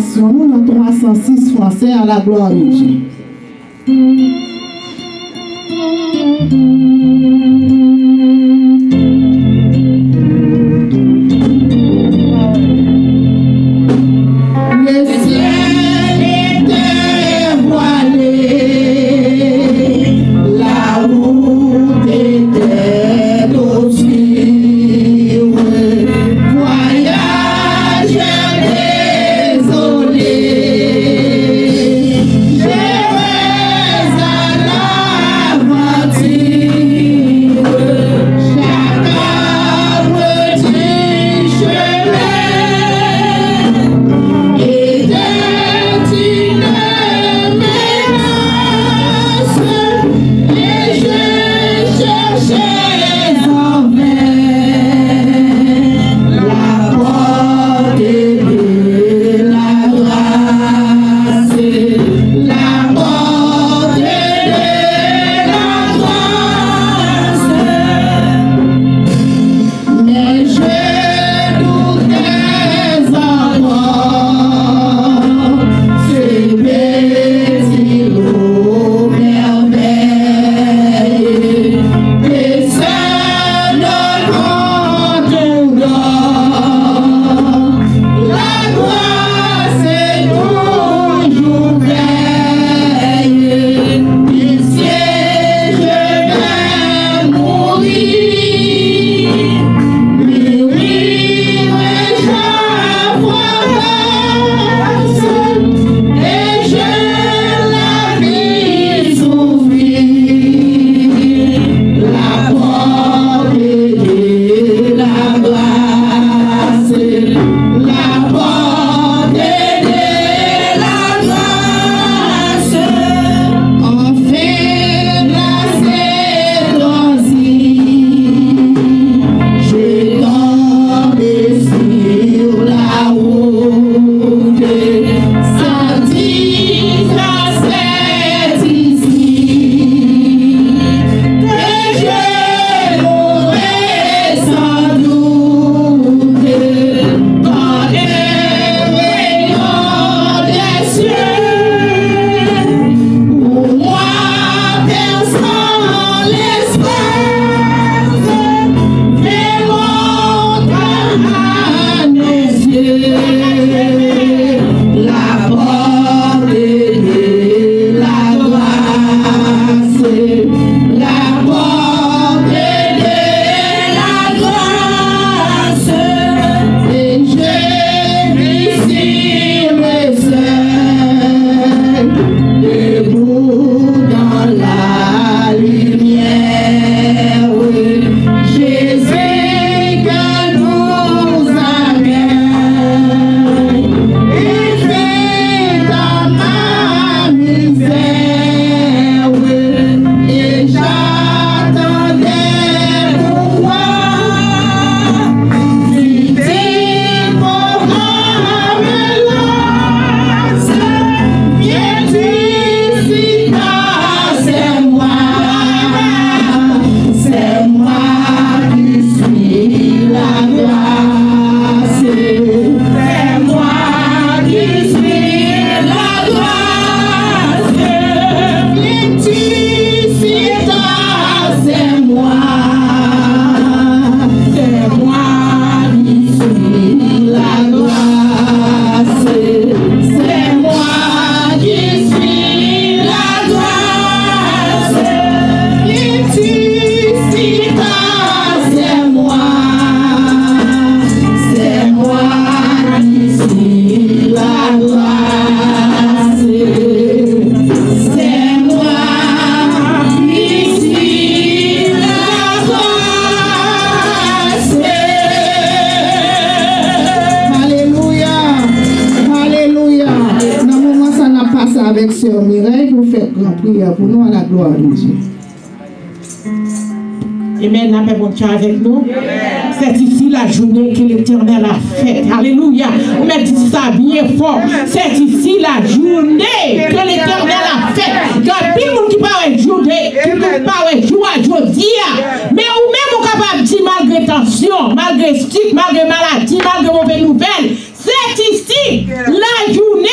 version, nous dans 306 français à la gloire de Dieu. Le ciel était voilé, la route était obscure, voyage désolé, j'étais à l'aventure, chaque arbre du chemin était une menace, et je cherchais en vain la porte de la grâce, la porte de la grâce, mais je doutais encore ce petit lot merveille, et seul contournant la grâce est toujours veille, ici je vais mourir, et je la vis ouvrir, la porte de la grâce, la porte de la grâce, enfin glacée transie, je tombé sur la route, senti c'est ici, que je l'aurai sans doute, dans les rayons des cieux, où moi perçant l'espace, verront à mes yeux la porte de la grâce, la porte de la grâce, et je vis sur le seuil, debout dans la lumière, Jésus que nous amène, il fait dans ma misère, et j'attendais pour voir si tu pourras me lancer, viens tu si c'est moi qui suis la grâce, c'est moi qui suis la grâce, viens tu si c'est moi qui suis la grâce, c'est moi qui suis la grâce, viens tu si c'est moi qui suis la grâce, c'est moi qui suis la grâce. Alléluia, alléluia. Dans le moment ça n'a passé avec Sœur Mireille pour faire grande prière pour nous à la gloire de Dieu. Amen, la paix bon Dieu avec nous. C'est ici la journée que l'Éternel a faite. Alléluia. On met ça bien fort. C'est ici la journée que l'Éternel a faite. Il y a plus de monde qui parle journée, qui parle jour à jeudi. Mais ou même on est capable de dire malgré tension, malgré stick, malgré maladie, malgré mauvaise nouvelle. C'est ici la journée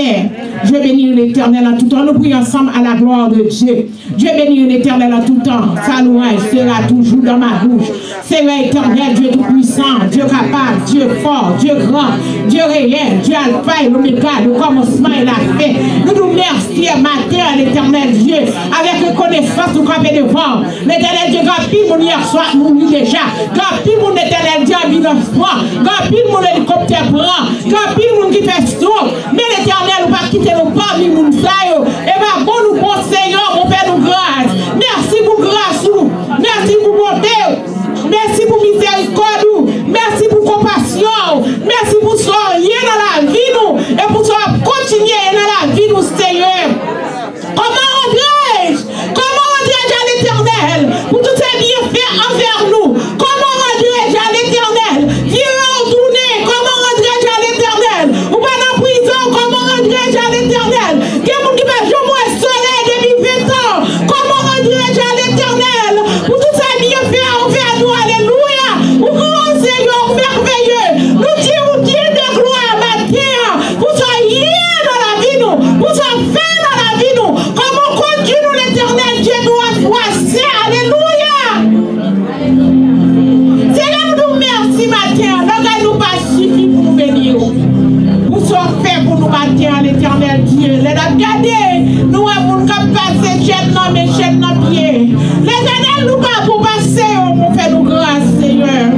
fait. Je bénis l'Éternel en tout temps. Nous prions ensemble à la gloire de Dieu. Dieu bénit l'Éternel en tout temps. Sa louange sera toujours dans ma bouche. Seigneur éternel, Dieu tout-puissant, Dieu capable, Dieu fort, Dieu grand, Dieu réel, Dieu alpha et l'oméga, le commencement et la fin. Nous nous remercions matin à l'Éternel Dieu. Avec reconnaissance, nous camper devant. L'Éternel Dieu, quand pile mon hier soir, nous nous déjà. Quand pile mon Éternel Dieu a mis dans froid. Quand pile mon hélicoptère blanc. Quand pile mon qui fait stroke. Mais l'Éternel, nous pas quitter nos parmi mon sayo. Et bien, bon, nous, bon Seigneur, mon Père, nous grâce. Merci pour grâce, nous. Merci pour bonté. Merci pour miséricorde. Merci pour compassion. Merci pour soyez dans la vie, nous. Et pour continuer dans la vie, nous, Seigneur. Comment rendrai-je? Comment rendrai-je à l'Éternel pour tout ce bienfaits envers nous? Comment rendrai-je à l'Éternel? Viens retourner. Comment rendrai-je à l'Éternel? Ou pas en prison, comment rendrai-je à l'Éternel? Quel monde qui va jouer moins soleil depuis 20 ans? Comment rendrai-je à l'Éternel pour tout ce bienfaits envers nous? Alléluia. Ou grand Seigneur merveilleux. Nous disons Dieu de gloire matin. Pour soyez dans la vie, nous. Pour soyez dans la vie, nous. Comment continue l'Éternel Dieu doit choisir. Alléluia. Seigneur, nous merci matin. Nous nous pas suffit pour nous bénir. Nous sommes faits pour nous matin, l'Éternel Dieu. Les regardez, nous avons passé chaîne dans mes chaînes dans pied. L'Éternel nous pas pour passer, on fait nous grâce, Seigneur.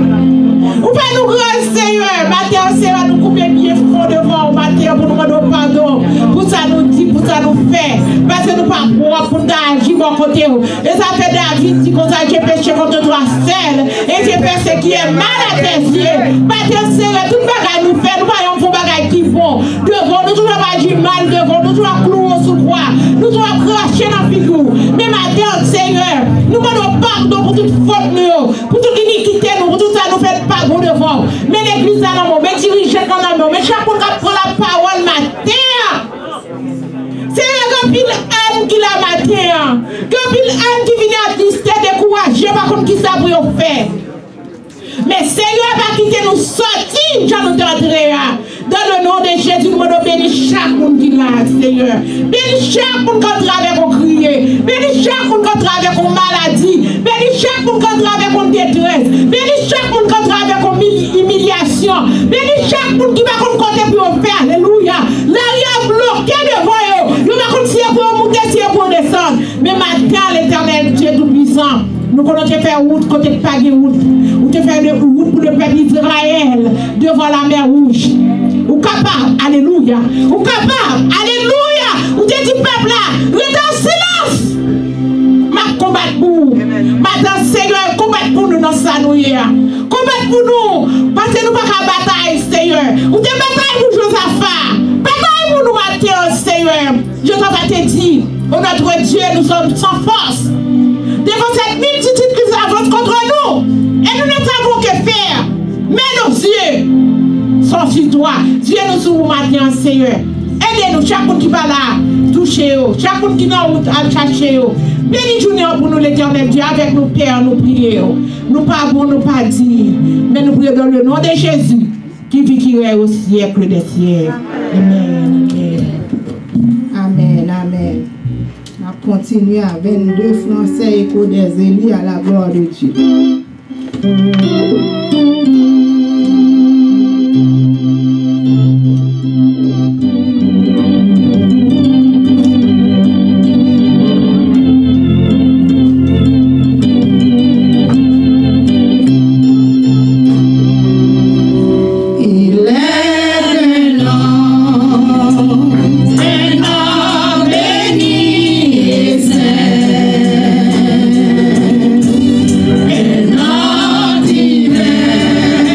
On fait nous grâce, Seigneur. Matin, Seigneur, nous couper bien fort devant matin pour nous demander pardon. Pour ça nous dit, pour ça nous fait. Parce que nous pas pour nous agir mon côté. Et ça fait David dit qu'on a péché contre toi seul. Et j'ai fait ce qui est mal à tes yeux. Matin, Seigneur, tout bagage nous fait, nous voyons pour bagage qui font. Devant nous, toujours pas du mal devant nous, toujours clouer sous croix. Nous toujours cracher dans la figure. Mais matin, Seigneur, nous demandons pardon pour toute faute, pour toute iniquité, pour tout ça, nous fait pas bon devant. Mais l'église a dans mon, mais dirigeant dans mon, mais chaque fois qu'on prend la parole matin. C'est un pile âme qui l'a matin. Un pile âme qui vient attister, décourager, par contre, qui ça pour faire. Mais Seigneur va quitter nous sortir, j'en ai entré. Dans le nom de Jésus, nous devons bénir chaque monde qui l'a, Seigneur. Bénis chaque monde qui travaille pour crier. Bénis chaque monde qui travaille pour maladie. Bénis chaque monde qui travaille pour détresse. Bénis chaque monde qui travaille pour humiliation. Bénis chaque monde qui va compter pour faire. Alléluia. L'arrière bloqué devant eux. Nous va continuer pour monter, pour descendre. Mais maintenant, l'Éternel, Dieu tout-puissant, nous allons te faire route, côté de Pagé route. Ou te faire une route pour le peuple d'Israël devant la mer rouge. Ou capable, alléluia. Ou capable, alléluia. Ou te dit peuple là, reste en silence. Ma combat pour vous. Maintenant, Seigneur, combat pour nous dans sa nouille. Combat pour nous. Parce que nous pas qu'à bataille, Seigneur. Ou te bataille pour Josaphat. Bataille pour nous matin, Seigneur. Josaphat te dit, oh notre Dieu, nous sommes sans force. Devant cette multitude qui s'avance contre nous. Et nous ne savons que faire. Mais nos yeux sont sur toi. Dieu nous sur matin, Seigneur. Aidez-nous, chaque monde qui va là, touchez-vous. Chaque monde qui est en route, à chercher-vous. Bénis journée pour nous, l'Éternel Dieu, avec nos pères, nous prions. Nous pas bon, nous pas dit. Mais nous prions dans le nom de Jésus, qui vit, qui est au siècle des siècles. Amen. Amen, amen. On continue à 22 Français écho des élus à la gloire de Dieu. Divin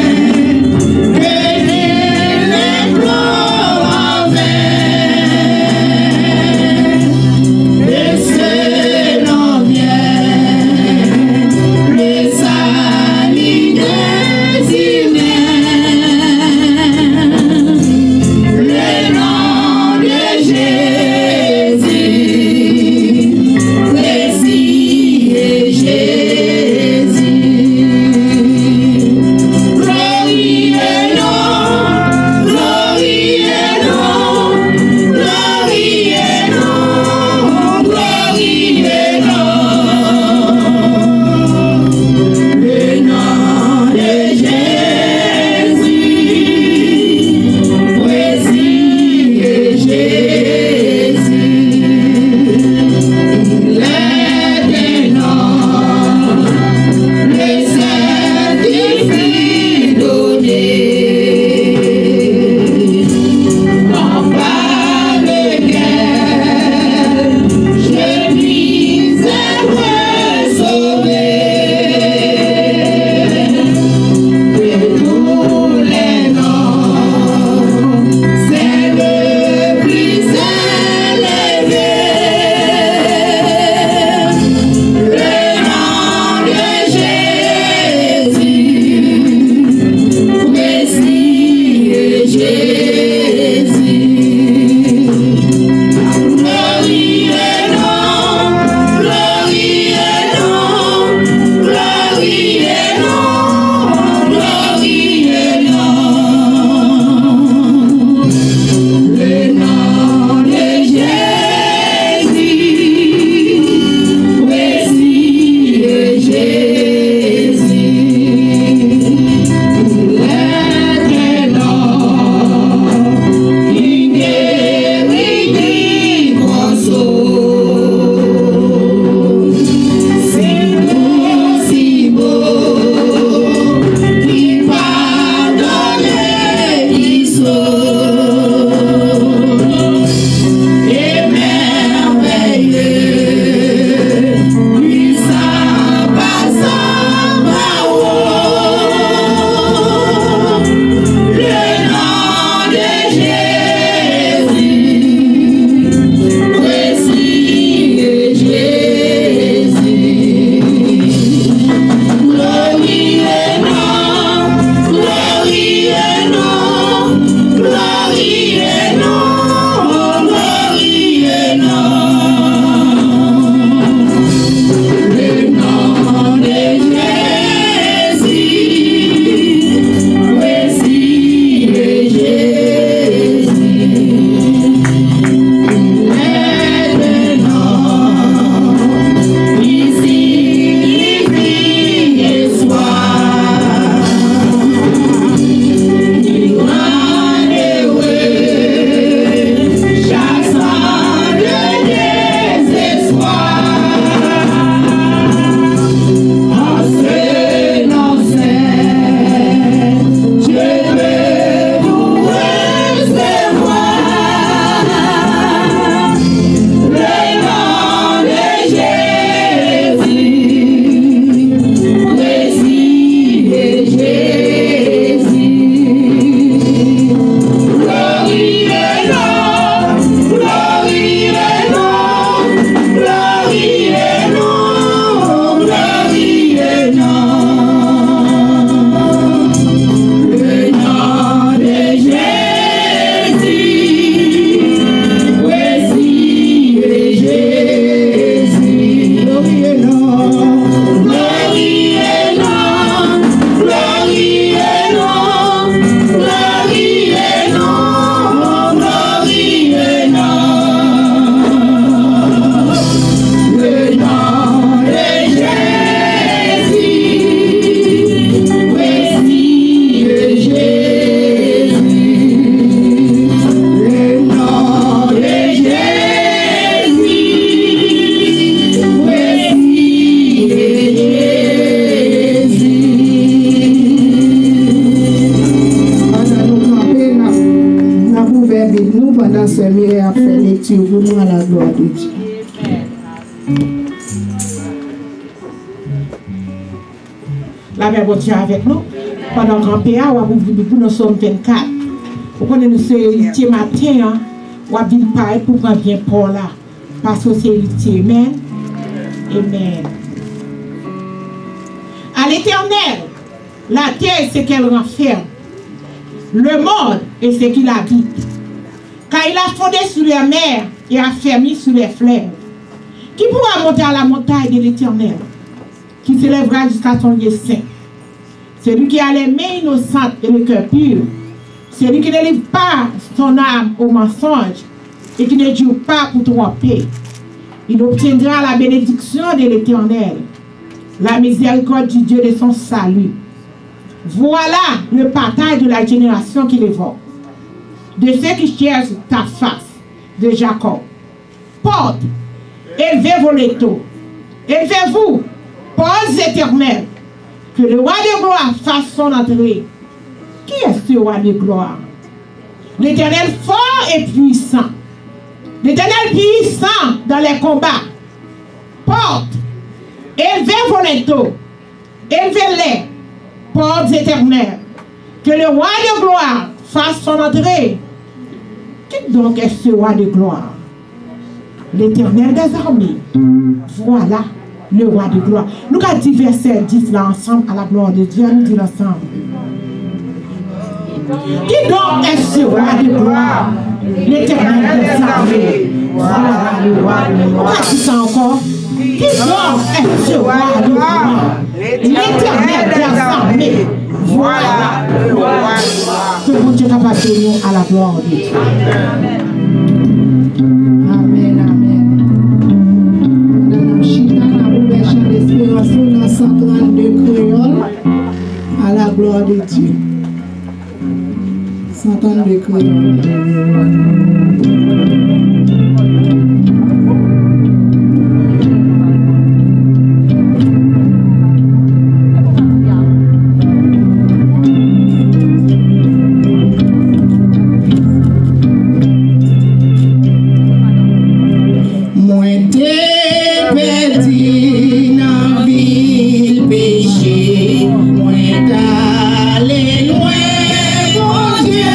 ouvert vite nous pendant ce Mireille a fait lecture pour nous à la gloire de Dieu. La mère bon Dieu avec nous. Pendant grand PA, on va ouvrir pour nous sommes 24. Vous connaissez ce matin, on va venir parler pour prendre bien Paul là. Parce que c'est l'héritier. Amen. Amen. À l'Éternel, la terre c'est qu'elle renferme. Le monde est ce qu'il habite. Car il a fondé sur les mers et a fermé sur les fleuves. Qui pourra monter à la montagne de l'Éternel? Qui s'élèvera jusqu'à son lieu saint? Celui qui a les mains innocentes et le cœur pur. Celui qui ne livre pas son âme au mensonge et qui ne jure pas pour tromper. Il obtiendra la bénédiction de l'Éternel, la miséricorde du Dieu de son salut. Voilà le partage de la génération qui l'évoque. De ceux qui cherchent ta face, de Jacob. Porte, élevez vos létaux. Élevez-vous, portes éternelles. Que le roi de gloire fasse son entrée. Qui est ce roi de gloire? L'Éternel fort et puissant. L'Éternel puissant dans les combats. Porte, élevez vos létaux. Élevez-les, portes éternelles. Que le roi de gloire fasse son entrée. Qui donc est ce roi de gloire? L'Éternel des armées. Voilà le roi de gloire. Nous avons dit verset 10 là ensemble à la gloire de Dieu. Nous disons ensemble. Qui donc est ce roi de gloire? L'Éternel des armées. Voilà le roi de gloire. On va dire ça encore. Qui donc est ce roi de gloire? L'Éternel des armées. Voilà le roi de gloire. Que bon Dieu capable de nous à la gloire de Dieu. Amen, amen. Dans le chita, dans le chant d'espérance, dans 132 créoles, à la gloire de Dieu. 132 créoles. Allez loin, mon Dieu.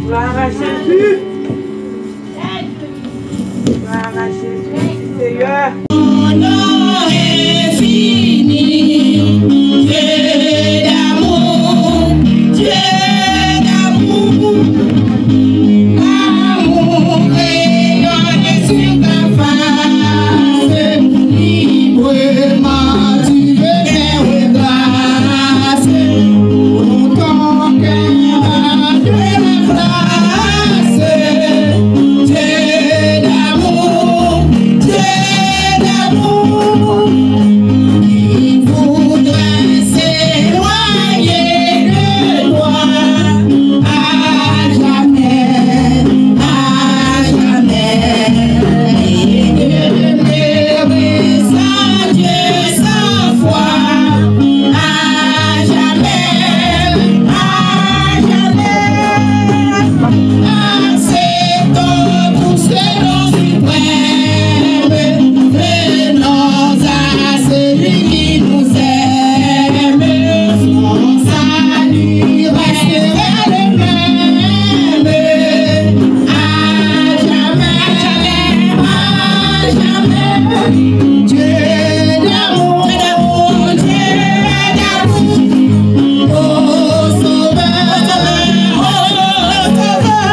Gloire à Jésus. Gloire à Jésus, Seigneur. Mon nom est fini, Dieu d'amour, Dieu d'amour. L'amour rayonne sur ta face, librement tu veux faire grâce. Pour ton cœur de la place, Dieu d'amour, Dieu d'amour. Il voudrait s'éloigner de toi à jamais, à jamais. Et demeurer sans Dieu, sans foi, à jamais, à jamais. Acceptons pour ce nom suprême, venons à celui qui nous aime. Son salut restera le même, à jamais, à jamais. Dieu d'amour, Dieu d'amour, oh sauveur, oh sauveur,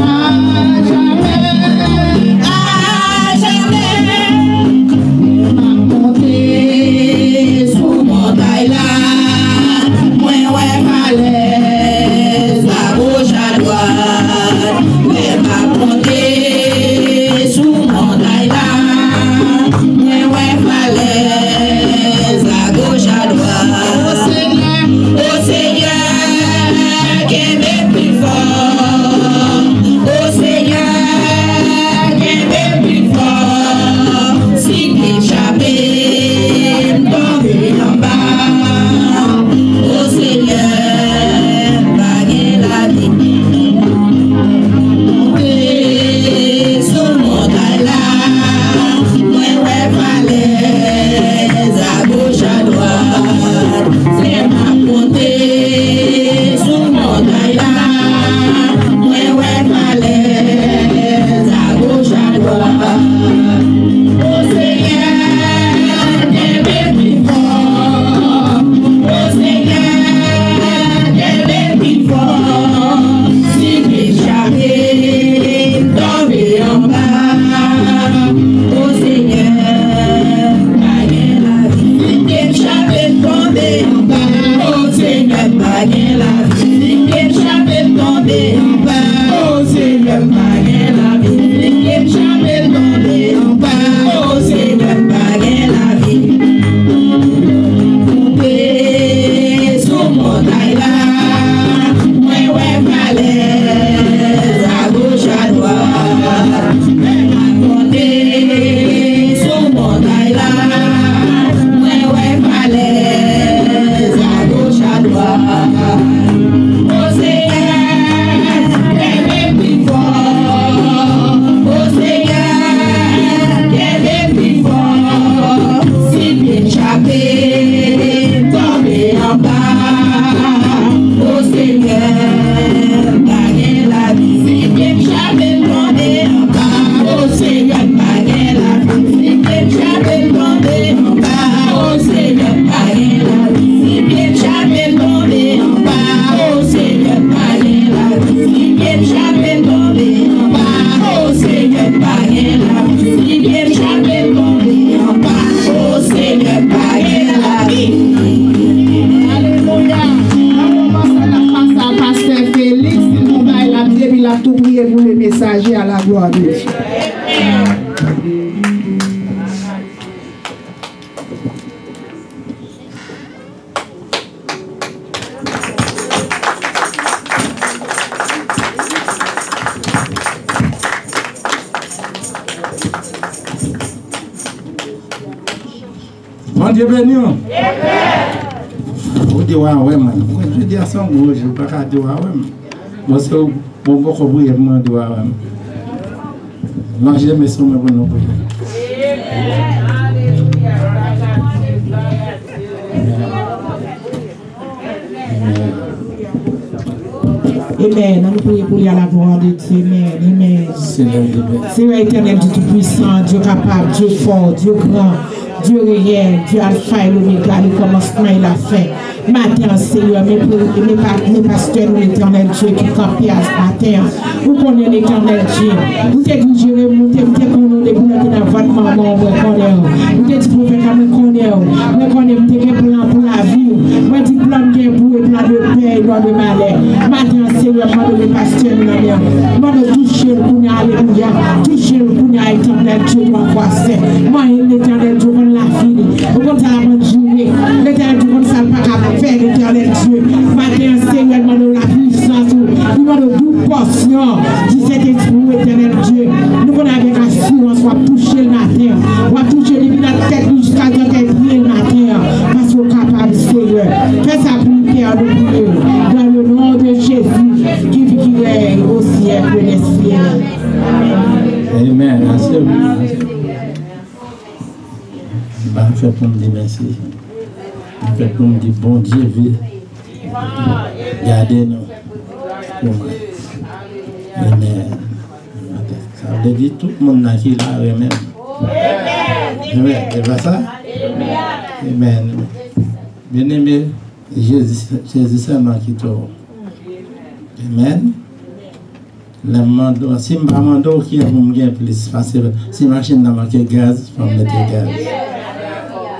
à jamais, monter sous montagne là, moi ouais falaise, à gauche à droite, mais m'a monter sous montagne là, moi ouais falaise, à gauche à droite. Ô Seigneur, qui m'est plus fort, ô Seigneur, qui m'est plus fort, si t'échappes, tomber en bas, ô Seigneur, baguer la vie. Monter sur montagne là, moi ouais falaise, à gauche à droite, c'est ma montée sur montagne là, moi ouais falaise, à gauche à droite. Ô Seigneur, qui m'est plus fort, ô Seigneur, qui m'est plus fort, si t'échappes, tomber en bas, ô Seigneur, baguer la vie. Si t'échappes, tomber en bas, ô Seigneur, baguer la vie. Si t'échappes, tomber en bas, ô Seigneur, baguer la vie. Si t'échappes, tomber en bas, ô Seigneur, baguer la vie. Monter sur montagne là, moi ouais falaise, à gauche à droite. Monter sur montagne là, moi ouais falaise, à gauche à droite. Ô Seigneur, qui m'est plus fort, ô Seigneur, qui m'est plus fort, si t'échappes, tomber en bas, ô Seigneur, baguer la vie. Si t'échappes, tomber en bas, ô Seigneur, baguer la vie. Si t'échappes, tomber en bas, ô Seigneur, baguer la vie. Si t'échappes, tomber en bas, ô Seigneur, baguer la vie. Si t'échappes, tomber en bas, ô Seigneur, baguer la vie. Si t'échappes, tomber en bas, ô Seigneur, baguer la vie. Alléluia. On commence à la face à Pasteur Félix. Il a tout prié pour les messagers à la gloire de Dieu. Bon Dieu béni. Vous dites ouais, man. Je dis à son mot, je ne peux pas dire ouais. Moi, c'est bon, beaucoup de gens qui ouais. Non, j'aime ça, mais bon, Amen. Nous prions pour lui à la gloire de Dieu. Amen. Amen. Seigneur éternel, Dieu tout-puissant, Dieu capable, Dieu fort, Dieu grand, Dieu réel, Dieu alpha et l'oméga, le commencement et la fin. Matin, Seigneur, mes pasteurs, l'éternel Dieu qui campait à ce matin. Vous connaissez l'éternel Dieu. Vous êtes digéré, vous êtes qu'on est dans votre maman, vous connaissez. Vous êtes prophète, vous connaissez. Vous connaissez un plan pour la vie. Vous êtes plan de vous et plan de paix et plan de malheur. Matin, Seigneur, moi, mes pasteurs, moi, de toucher le pounia, alléluia. Toucher le pounia, éternel Dieu, moi, croissant. Moi, l'éternel Dieu, on l'a fini. Vous connaissez la bonne journée. L'éternel Dieu, on ne sait pas faire l'éternel Dieu. Matin, Seigneur, moi, de la puissance, nous de toute portion du Saint-Esprit, éternel Dieu. Nous avons avec assurance, on va toucher le matin. On va toucher les la tête jusqu'à notre pied le matin. Parce qu'on est capable, Seigneur. Fais sa prière de prier. Dans le nom de Jésus, qui vit, qui règne au siècle des cieux. Amen. Je fais pour me dire merci. Je fais pour me dire bon Dieu, gardez-nous. Amen. Ça veut dire tout le monde qui est là, même. Amen. C'est pas ça? Amen. Bien aimé, Jésus seulement qui t'ouvre. Amen. Si je ne mando qui est pour me gagner plus, parce que si la machine n'a pas de gaz, il faut mettre gaz.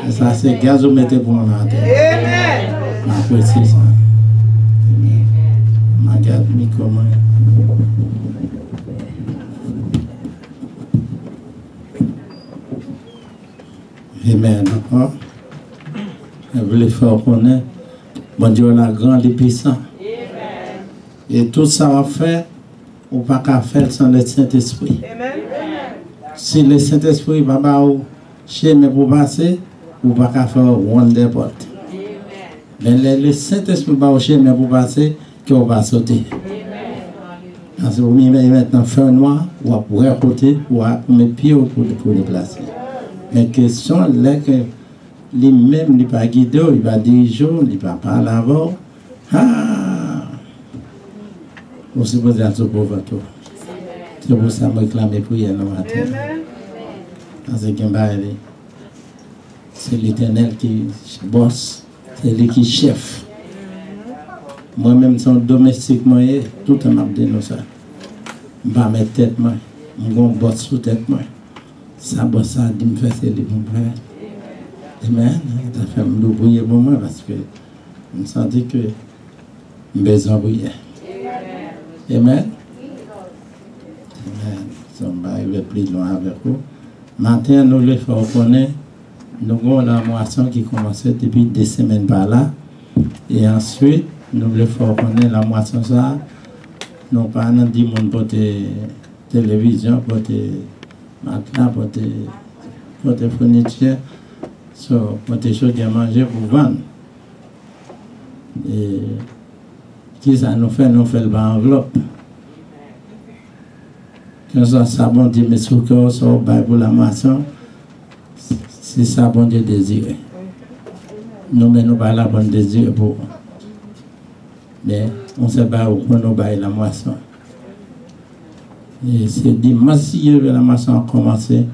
Et ça, c'est gaz que vous mettez pour mon matin. Amen. C'est ça. Ma garde, micro. Amen. Je voulais faire connaître. Bon Dieu, la grande et puissant. Et tout ça va faire, on ne peut pas faire sans le Saint-Esprit. Si le Saint-Esprit va pas chez moi pour passer, on ne peut pas faire wonder pot. Mais le Saint-Esprit va chez moi pour passer, qu'on va sauter. Parce que vous mettez maintenant feu noir, ou à pour côté, ou à mes pieds pour déplacer. Mais question là que lui-même, il ne va pas guider, il va diriger, il ne va pas parler avant. Vous supposez être pour votre tour. C'est pour ça que je réclame prière le matin. Parce que c'est l'Éternel qui bosse, c'est lui qui chef. Moi-même, son domestique, tout le monde dit ça. Je ne vais pas mettre tête, je vais bosse sous tête. Ça bosse, ça dit me faire c'est lui mon frère. Amen. Ça fait me prier pour moi parce que je me sentais que je besoin de prier. Amen. Amen. On va arriver plus loin avec vous. Maintenant, nous le faisons connaître. Nous avons la moisson qui commençait depuis 2 semaines par là. Et ensuite, nous le faisons connaître la moisson ça. Nous parlons du monde pour la télévision, pour les matelas, pour les fournitures, pour les choses à manger pour vendre. Et qui ça nous fait? Nous fait le bas enveloppe. Quand ça, bon Dieu, mais sous cœur, ça va pour la moisson, c'est ça, bon Dieu désire. Nous, mais nous pas la bonne désir pour. Mais on ne sait pas où nous baille la moisson. Et c'est dimanche, si la moisson a commencé,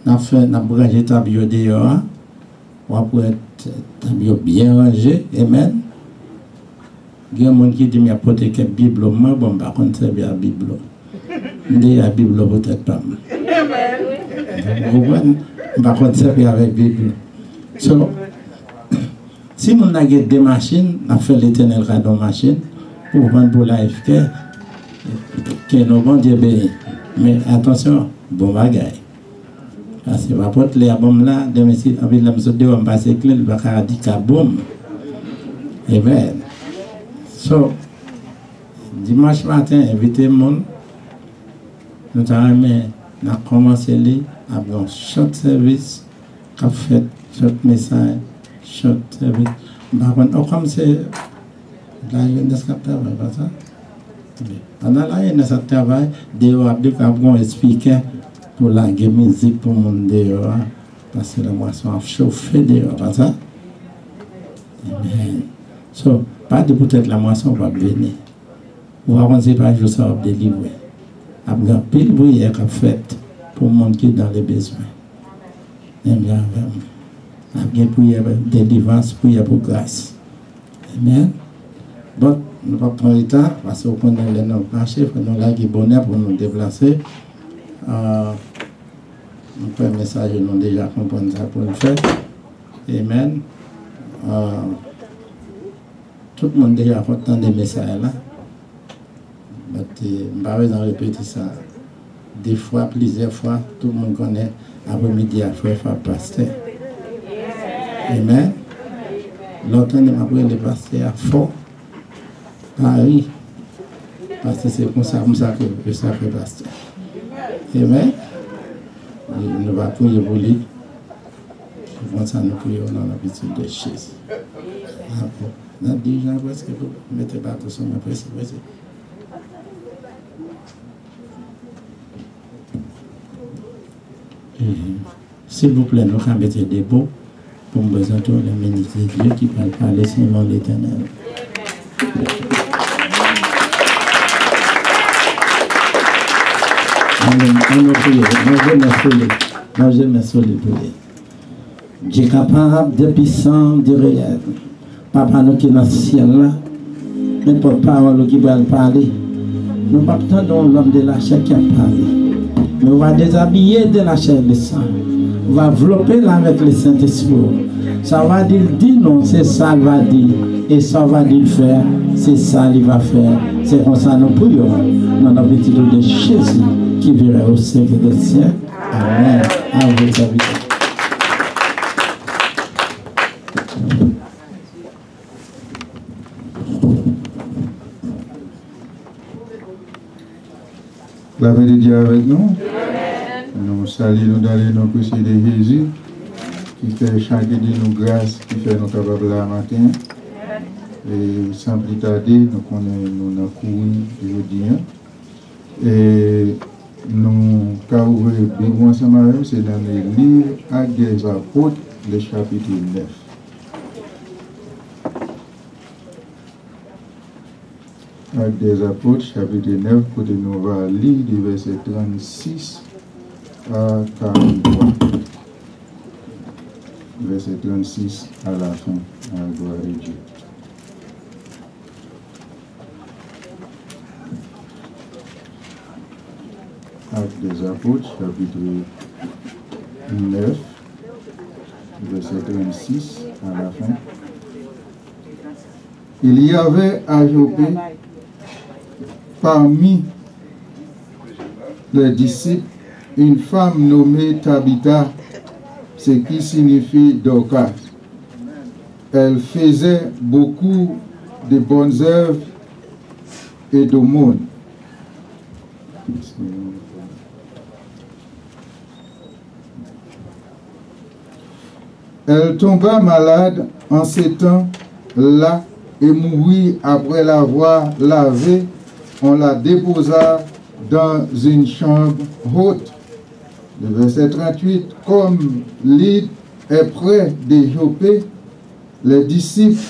on a brûlé ta bio dehors, on va être ta bio bien rangé, amen. Il y a des gens qui disent qu'il y a une Bible, moi, bon, par contre, c'est bien la Bible. Il y a la Bible, peut-être pas. Vous comprenez? Par contre, c'est bien avec la Bible. So, si on a des machines, on a fait l'Éternel radon machine pour vendre pour l'AFK, que nous bon Dieu béni. Mais attention, bon bagaille. Parce que ma pote, les bombes là, de monsieur, avec la maison de on passe clé, le bacard a dit qu'à bombe. Amen. So, dimanche matin, invité le monde. Nous avons commencé avec un short service, qui a fait short message, short service. Par contre, comme c'est la jeunesse qui travaille, pas ça? Pendant la jeunesse qui travaille, dehors, ils ont expliqué pour la musique pour le monde dehors, parce que la moisson a chauffé dehors, pas ça? Amen. So, Pas de peut-être la moisson va venir. On va penser pas juste ça va délivrer. Après, pile prière qu'a fait pour le monde qui est dans les besoins. Après, prière de délivrance, prière pour grâce. Amen. Donc, nous ne pouvons pas prendre le temps parce qu'on connaît les noms marchés, nous avons le bonheur pour nous déplacer. Nous prenons un message, nous avons déjà compris ça pour le faire. Amen. Tout le monde a déjà entendu des messages là. Je ne vais pas répéter ça. Des fois, plusieurs fois, tout le monde connaît après-midi à faire pasteur. Amen. L'autre, on a pris le pasteur à fort. Paris. Parce que c'est comme ça que ça fait pasteur. Amen. Nous allons prier pour lui. Comment ça nous prions dans l'habitude de chaise. Nous avons dit, presque, vous mettez pas attention, mais presque. S'il vous plaît, nous allons mettre des mots pour nous présenter le ministre de Dieu qui va parler sur le nom de l'Éternel. Je me souviens. Dieu capable de puissant, de réel. Papa, nous qui est dans le ciel là, n'importe parole qui va parler. Nous ne pas l'homme de la chair qui a parlé. Mais on va déshabiller de la chair de sang. On va envelopper là avec le Saint-Esprit. Ça va dire non, c'est ça qu'il va dire. Et ça va dire faire, c'est ça qu'il va faire. C'est comme ça nous prions. Dans la petite de Jésus qui vivra au siècle des siècles. Amen. À vos habitants. La paix de Dieu avec nous. Nous saluons dans les noms précieux de Jésus, qui fait chaque de nous grâce, qui fait nous capables la matin. Et sans plus tarder, nous connaissons nos cours aujourd'hui. Et nous avons ouvert bien ensemble avec nous, c'est dans le livre Actes des Apôtres, le chapitre 9. Actes des Apôtres, chapitre 9, côté nous va lire du verset 36 à 43. Verset 36 à la fin, à la gloire de Dieu. Actes des Apôtres, chapitre 9, verset 36 à la fin. Il y avait à Joppé, parmi les disciples, une femme nommée Tabitha, ce qui signifie Dorcas. Elle faisait beaucoup de bonnes œuvres et d'aumônes. Elle tomba malade en ces temps-là et mourut après l'avoir lavée. On la déposa dans une chambre haute. Le verset 38, comme l'île est près de Joppé, les disciples,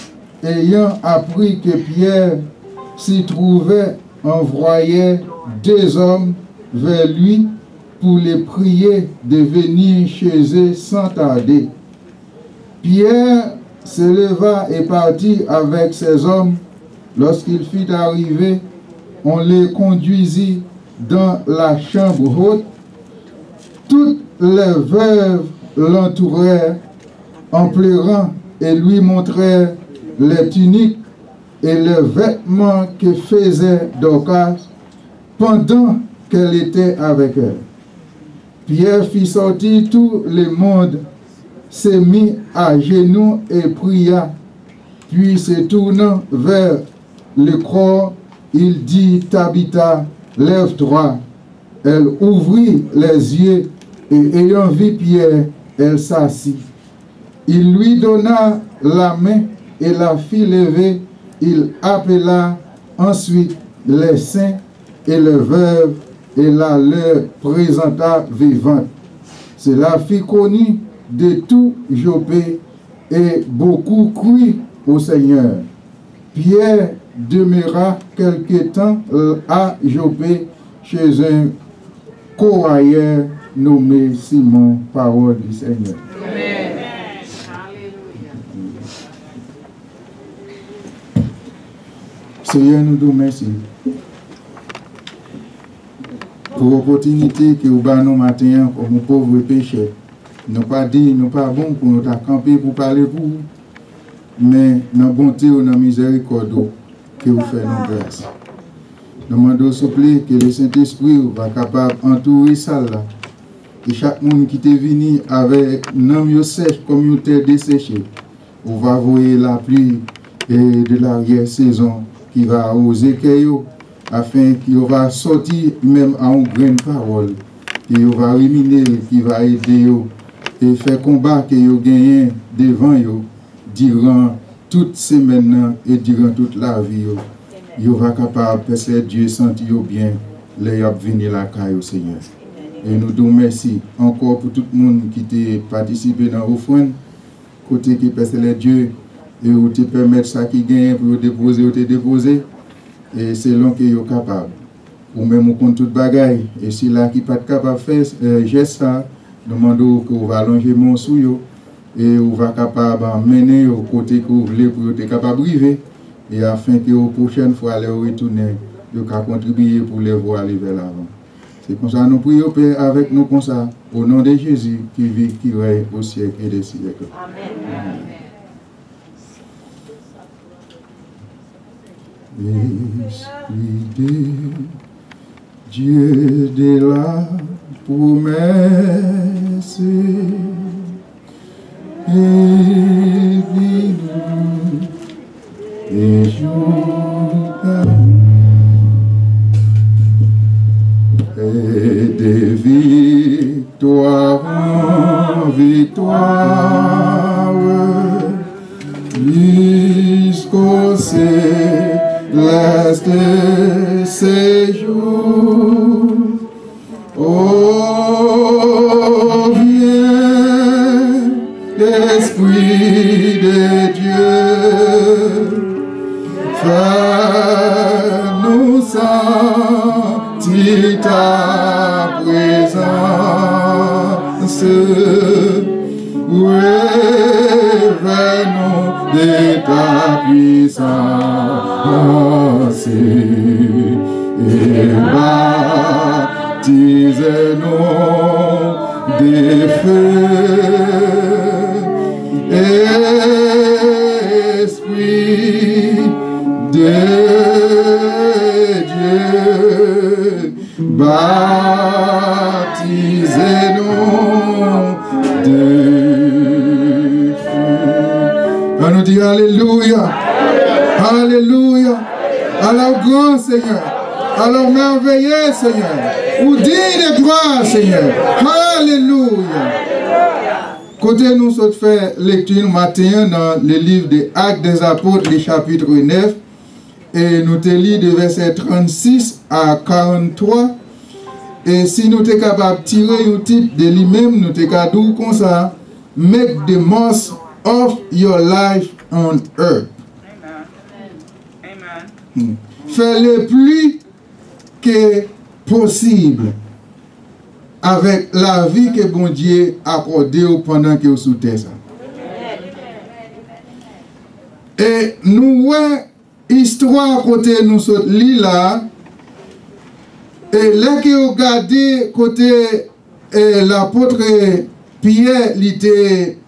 ayant appris que Pierre s'y trouvait, envoyaient 2 hommes vers lui pour les prier de venir chez eux sans tarder. Pierre se leva et partit avec ses hommes. Lorsqu'il fut arrivé, on les conduisit dans la chambre haute. Toutes les veuves l'entourèrent en pleurant et lui montrèrent les tuniques et les vêtements que faisait Dorcas pendant qu'elle était avec elle. Pierre fit sortir tout le monde, se mit à genoux et pria. Puis se tournant vers le corps, il dit, Tabitha, lève-toi. Elle ouvrit les yeux et ayant vu Pierre, elle s'assit. Il lui donna la main et la fit lever. Il appela ensuite les saints et les veuves et la leur présenta vivante. Cela fit connu de tout Joppé et beaucoup crurent au Seigneur. Pierre demeura quelque temps à Joppé chez un courrier nommé Simon, parole du Seigneur. Seigneur, nous vous remercions pour l'opportunité que vous avez nous matin comme pauvres pécheurs. Nous pas dit, nous pas bon pour nous camper pour parler pour vous, mais dans la bonté ou dans la miséricorde que vous faites nos grâces. Nous demandons s'il vous plaît que le Saint-Esprit va capable d'entourer ça là. Et chaque monde qui est venu avec un homme sèche comme une terre desséchée, on va voir la pluie et de l'arrière-saison qui va arroser Keyo, afin qu'il va sortir même à une grande parole, qui va ruminer, qui va aider et faire combat que vous gagnez devant vous durant toute semaine et durant toute la vie. Vous va capable de Dieu sentir bien les venir la caille au Seigneur. Et nous vous remercions encore pour tout le monde qui a participé dans l'offrande, côté qui peut les Dieu et vous te permettre ça qui gagne pour déposer ou te déposer. Et c'est long que vous êtes capable. Ou même au compte toute bagaille. Et si là qui pas capable de faire geste ça, demandons que vous allez allonger mon sou et vous va capable d'amener au côté que vous voulez pour être capable de vivre. Et afin que la prochaine fois, les retourner, vous pouvez contribuer pour les voir aller vers l'avant. C'est comme ça nous prions Père avec nous comme ça, au nom de Jésus qui vit, qui règne au siècle et des siècles. Amen. Esprit de Dieu de la promesse, et et de victoire en victoire jusqu'au céleste séjour. Oh, viens, Esprit de Dieu, fais-nous sentir ta présence, révèle-nous de ta puissance et baptise-nous des feux. Esprit de Dieu, baptisez-nous de feu. On nous dit Alléluia, Alléluia, alors grand Seigneur, alors merveilleux Seigneur, ou digne de gloire Seigneur, Alléluia. Côté nous sommes fait lecture matin dans le livre des Actes des Apôtres, le chapitre 9, et nous te lisons de verset 36 à 43. Et si nous sommes capables de tirer un titre de lui-même, nous sommes capables comme ça, make the most of your life on earth. Amen. Fais le plus que possible avec la vie que bon Dieu a accordée pendant que vous sous terre. Et nous voyons histoire côté nous lit là, et là que vous regardez côté l'apôtre Pierre, il était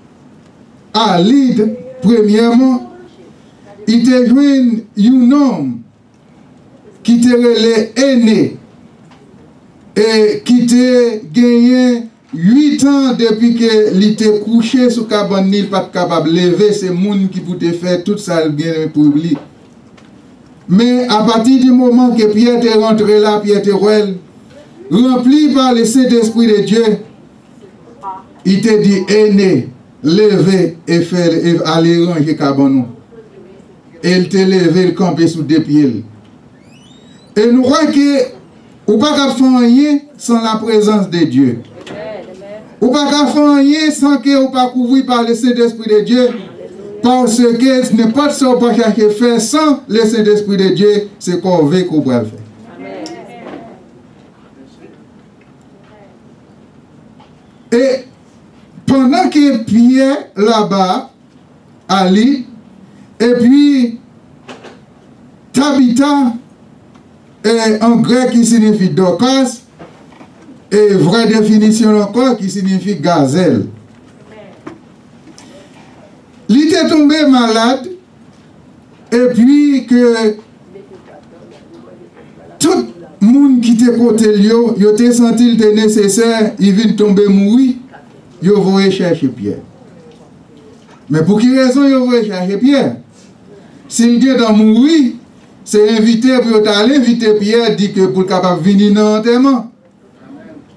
à Lydre, premièrement, il était joint un homme qui était aîné et qui était gagné 8 ans depuis qu'il était couché sous cabane, il pas capable de lever, c'est le monde qui pouvait faire tout ça bien pour lui. Mais à partir du moment que Pierre est rentré là, Pierre était rempli par le Saint-Esprit de Dieu, il te dit aîné, lever et faire et aller ranger cabane. Et il te levé, il campé sous deux pieds. Et nous croyons que ou pas qu'à faire rien sans la présence de Dieu. Ou pas qu'à faire rien sans que ou pas couvrir par le Saint-Esprit de Dieu. Parce que n'importe ce qu'on peut chercher faire sans le Saint-Esprit de Dieu, c'est qu'on veut qu'on peut le faire. Et pendant que Pierre là-bas, Ali, et puis Tabitha, en grec qui signifie Dorcas, et vraie définition encore qui signifie gazelle. Il était tombé malade, et puis que tout le monde qui était côté lui, il était senti qu'il était nécessaire, il vient tomber mourir, il voulait chercher Pierre. Mais pour quelle raison il voulait chercher Pierre? S'il vient dans mourir, c'est invité pour aller inviter Pierre, dit que pour capable venir dans l'enterrement.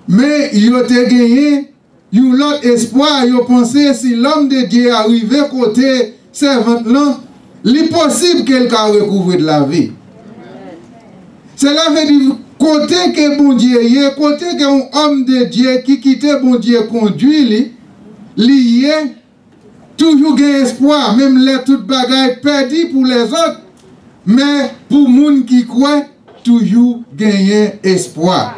Mais il a gagné l'autre espoir, il a pensé si l'homme de Dieu arrivait côté servante là, il est possible qu'elle a recouvert de la vie. Cela veut dire côté que bon Dieu y est, côté que un homme de Dieu qui quitte bon Dieu conduit, il y est toujours gain espoir, même les toutes bagailles perdues pour les autres, mais pour les gens qui croient, toujours gagner espoir.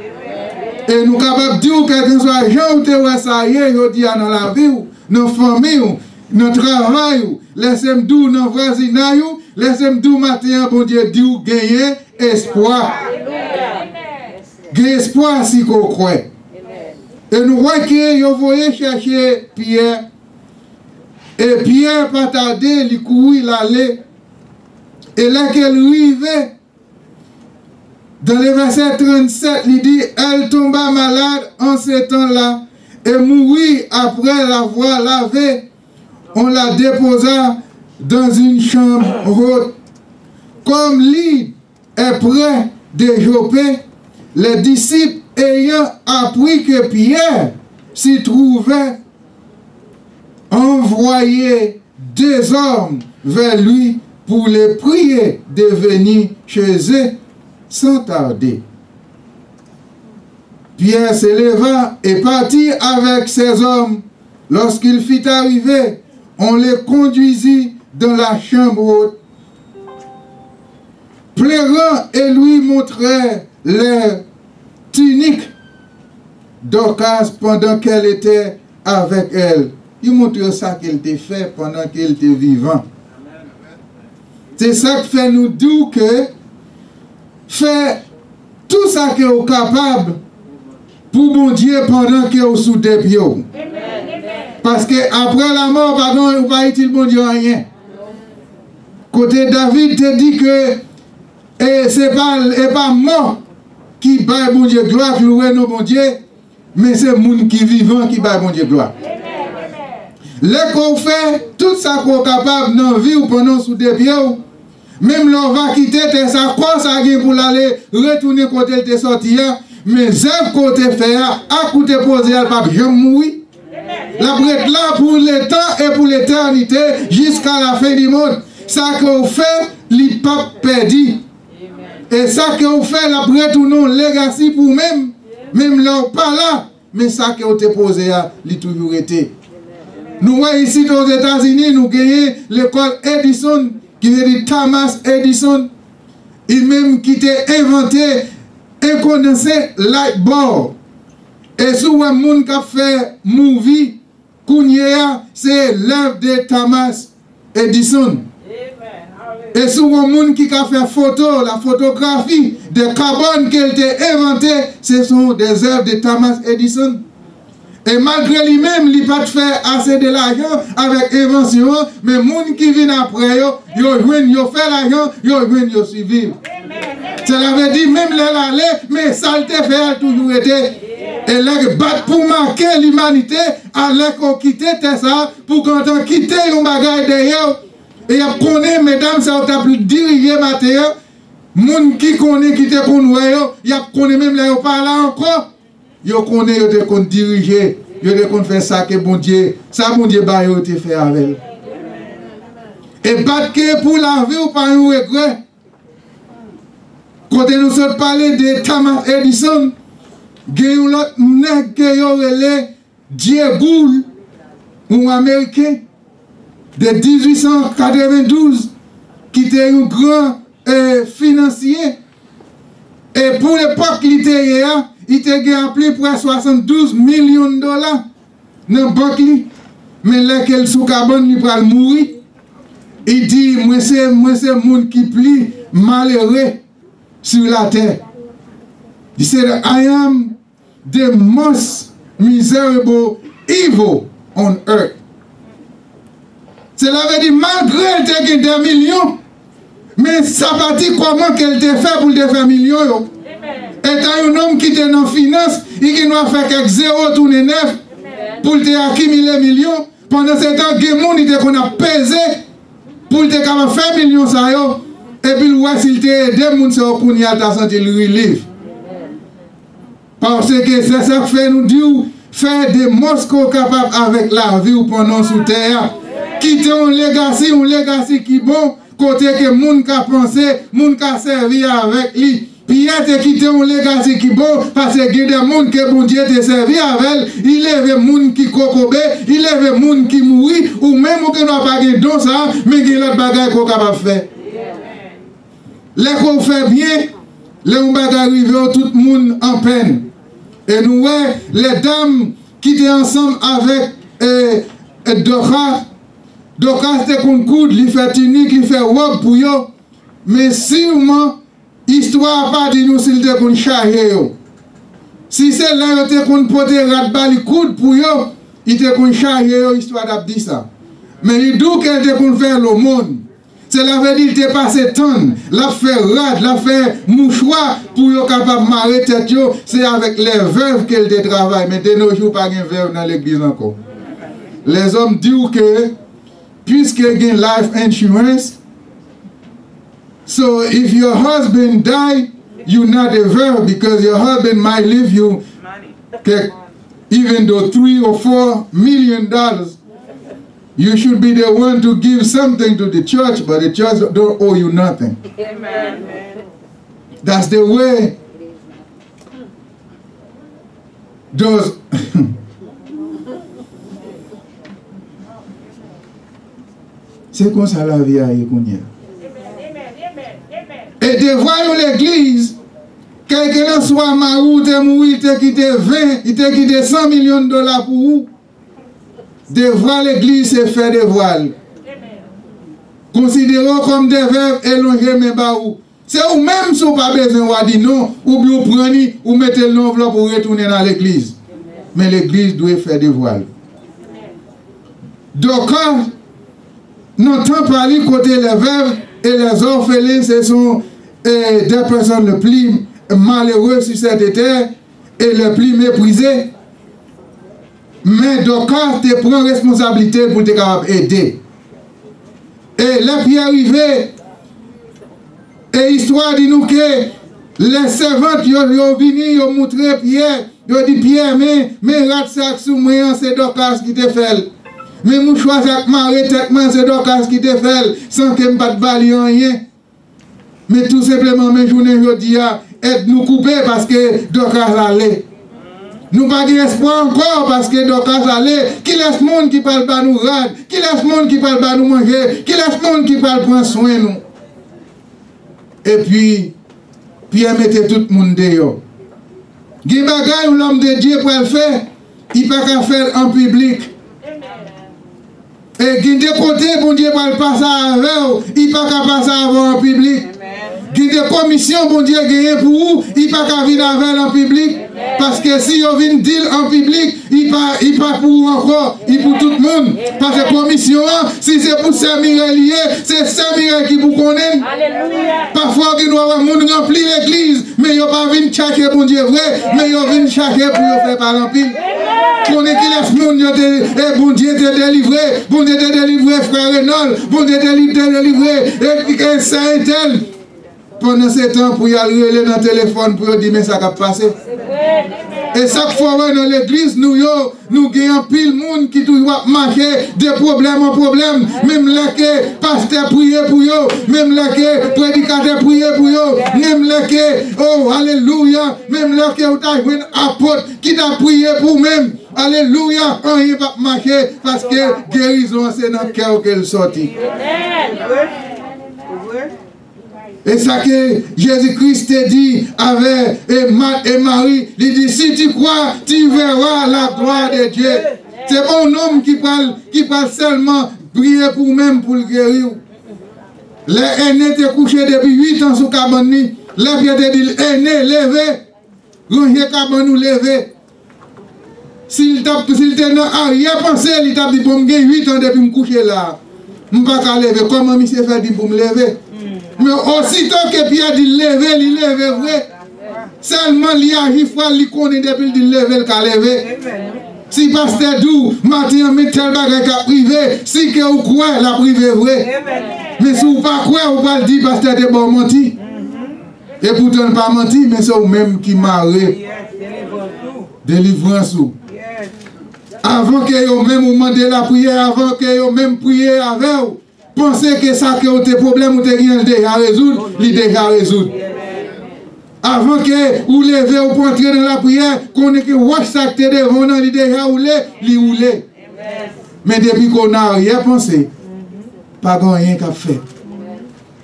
Et nous sommes capables de dire que quel que soit les gens qui ça y est, dans la vie, dans la famille, dans le travail, laissez-moi dire dans le voisinage, laissez-moi dire matin, bon Dieu, dit gagner espoir. Gagner espoir si vous croyez. Et nous voyons que vous voyez chercher Pierre. Et Pierre, pas tardé, il courait, il allait. Et là qu'elle arrivait, dans le verset 37, il dit, elle tomba malade en ce temps-là et mourut après l'avoir lavée. On la déposa dans une chambre haute. Comme l'île est près de Joppe, les disciples ayant appris que Pierre s'y trouvait, envoyé 2 hommes vers lui pour les prier de venir chez eux sans tarder. Pierre se leva et partit avec ses hommes. Lorsqu'il fut arrivé, on les conduisit dans la chambre haute. Pleurant et lui montrait les tuniques d'Orcas pendant qu'elle était avec elle. Il montre ça qu'elle était fait pendant qu'elle était vivant. C'est ça qui fait nous dire que fait tout ça que vous êtes capable pour mon Dieu pendant que vous êtes sous des pieds. Parce que après la mort, pardon, vous ne pouvez pas utiliser mon Dieu rien. Côté David te dit que c'est pas mort qui baille mon Dieu gloire, qui loue nos bon Dieu, mais c'est le monde qui vivant qui baille mon Dieu gloire. Là qu'on fait tout ça qu'on est capable dans la vie ou pendant sous des pieds, même l'on va quitter ça, quoi ça pour aller retourner côté elle t'est sorti, mais œuvres côté fait, à côté posé, elle pas jamais mourir. La brette là pour le temps et pour l'éternité jusqu'à la fin du monde. Ça qu'on fait, il pas perdu. Et ça qu'on fait, la brette ou non, legacy pour même là pas là, mais ça qu'on te posé, il toujours été. Nous voyons ici aux États-Unis, nous gagnons l'école Edison, qui veut dire Thomas Edison. Il même qui a inventé un condensé light bulb. Et souvent, les gens qui ont fait movie, c'est l'œuvre de Thomas Edison. Et souvent, les gens qui ont fait photo, la photographie de carbone qu'elle a inventé, ce sont des œuvres de Thomas Edison. Et malgré lui-même, il n'a pas fait assez de l'argent avec l'invention, mais les gens qui viennent après, ils ont fait l'argent, ils ont suivi. Cela veut dire, même l'aller, mais ça a toujours été. Et là, pour marquer l'humanité, alors qu'on quitte ça, pour quand on quitte un bagage derrière, et on connaît, mesdames, ça a plus dirigé matériel, les gens qui connaissent, qui te connaissent, ils connaissent même là, ils parlent encore. Yo connaît yo te kon diriger, yo te kon faire ça que bon Dieu, ça bon Dieu ba yo te fait avec. Et pas que pour la vie ou pas un regret. Quand nous sommes parlé de Thomas Edison, gen l'autre nèg que yo relé Dieu Gould ou américain de 1892 qui était un grand financier. Et pour l'époque, il était appelé pour 72 millions de dollars dans la banque. Mais là, qu'elle sous carbone, il va mourir. Il dit, moi, c'est le monde qui plie malheureux sur la terre. Il dit, I am the most miserable evil on earth. Cela veut dire, malgré elle te des millions, mais ça va dire comment qu'elle te fait pour te faire millions. Et t'as un homme qui est dans la finance, et qui doit faire quelques 0 tourner 9 pour te accumuler millions. Pendant ce temps, il y a des gens qui ont pesé pour te faire millions. Et puis, s'il te aide, des gens qui ont senti le relief. Parce que c'est ça qui fait nous dire, faire des mosquées capables avec la vie ou pendant sous terre. Quitter un legacy qui est bon, côté que les gens qui pensé, les gens qui servi avec lui. Pierre te quitté un legacy qui est bon, parce que il y a des gens qui bon Dieu te servi avec, il y a des gens qui kokobé, il y a des gens qui mourir, ou même qui n'ont pas de don ça, mais il y a l'autre bagage qu'on capable de faire. Les qu'on fait bien, les gens arrivent tout le monde en peine. Et nous, les dames qui étaient ensemble avec Dorcas te qu'on coude, il fait tunique, il fait robe pour eux, mais sûrement, l'histoire pas dit nous s'il te qu'on charger. Si c'est là, il te qu'on porte rat-bali coude pour eux, il te qu'on charger, l'histoire d'a dit ça. Mais il dit qu'elle te qu'on faire le monde. Cela veut dire qu'il te passe tonne, la fait rat, la fait mouchoir pour être capable de marrer tête. C'est avec les veuves qu'elle te travaille. Mais de nos jours, pas de veuve dans l'église encore. Les hommes disent que, puisque il y a life insurance, so if your husband die, you're not a veuve because your husband might leave you even though $3 or $4 million. You should be the one to give something to the church, but the church don't owe you nothing. Amen. That's the way those c'est comme ça la vie a été. Et devant l'église, quelqu'un soit marou, te mourir, te quitté 20, il te quitté $100 millions pour vous. Devant l'église, c'est faire des voiles. Considérons comme des veuves élongées, mais baou. C'est ou même si vous n'avez pas besoin de dire non, ou bien vous prenez, ou mettez l'enveloppe pour retourner dans l'église. Mais l'église doit faire des voiles. Donc, quand nous entendons parler côté les veuves et les orphelins, ce sont des personnes les plus malheureuses sur cette terre et les plus méprisées. Mais donc, quand tu prends responsabilité pour te aider. Et là, puis arrivé, et histoire dit nous que les servantes, ils ont venu, ils ont montré Pierre, ils ont dit Pierre, mais rat sac sous moi, c'est Dorcas qui te fait. Mais mon choix, c'est Dorcas qui te fait, sans que je ne pas de rien. Mais tout simplement, mes journées, je dis, aide-nous couper parce que Dorcas allait. Nous n'avons pas d'espoir encore parce que Dorcas allait. Qui laisse le monde qui parle pas nous rad? Qui laisse le monde qui parle pas nous manger? Qui laisse le monde qui parle prendre soin nous? Et puis, Pierre mettait tout le monde dehors. Il y a des bagages où l'homme de Dieu peut le faire, il ne peut pas faire en public. Et il y a des côtés, bon Dieu ne peut pas passer avec, il ne peut pas passer avant en public. Il y a des commissions, bon Dieu gagné pour vous, il ne peut pas venir avec en public. Parce que si on vient dire en public, il ne pas pour vous encore, il pour tout le monde. Parce que commission, si c'est pour Saint-Mireille lié, c'est Saint-Mireille qui vous connaît. Parfois, il doit avoir monde rempli l'église, mais il n'a pas venir chercher bon Dieu vrai, mais il vient chercher pour faire par l'empile. Qu'on est qui laisse le monde, et bon Dieu te délivré, bon Dieu te délivré, frère Renaud, bon Dieu te délivré, et ça est tel. Pendant ce temps, pour y aller dans le téléphone, pour dire, mais ça va passer. Et chaque fois dans l'église, nous gagnons pile de monde qui doit marcher de problème en problème. Même là que pasteur prie pour eux, même là que prédicateur prie pour eux, même là que, oh, alléluia, même là que vous avez un apôtre qui t'a prié pour même. alléluia, rien va marcher parce que guérison c'est dans le cœur qu'elle sortit. Et ça que Jésus-Christ te dit avec Marthe et Marie, il dit si tu crois, tu verras la gloire de Dieu. C'est mon homme qui parle seulement prier pour même pour le guérir. Les aînés étaient couchés depuis 8 ans sous cabane. Les pieds te dit aîné, levez. Rangez cabane nous lever. S'il était dans arrière-pensée, il t'a dit pour me 8 ans depuis me coucher là. Je ne peux pas lever. Comment monsieur fait dit pour me lever? Mais aussitôt que Pierre dit lever, il lève vrai. Seulement il agit froid, il connaît depuis qu'il lever, il a levé. Si pasteur Dou, matin, met tel bagage à privé, si que vous croyez, la privé vrai. Mais si vous ne pas croyez, vous ne dire pasteur de bon menti. Et pourtant, pas menti, mais c'est vous-même qui marrez. Délivrance. Avant que vous même vous demandez la prière, avant que vous même priez avec vous. Pensez que ça que vous avez problème, vous avez déjà résoudre, il déjà résoudre. Avant que vous levez ou pour entrer dans la prière, qu'on est que vous ça que devant nous, il déjà roulé, il roulé. Mais depuis qu'on n'a rien pensé, pas rien qu'à faire.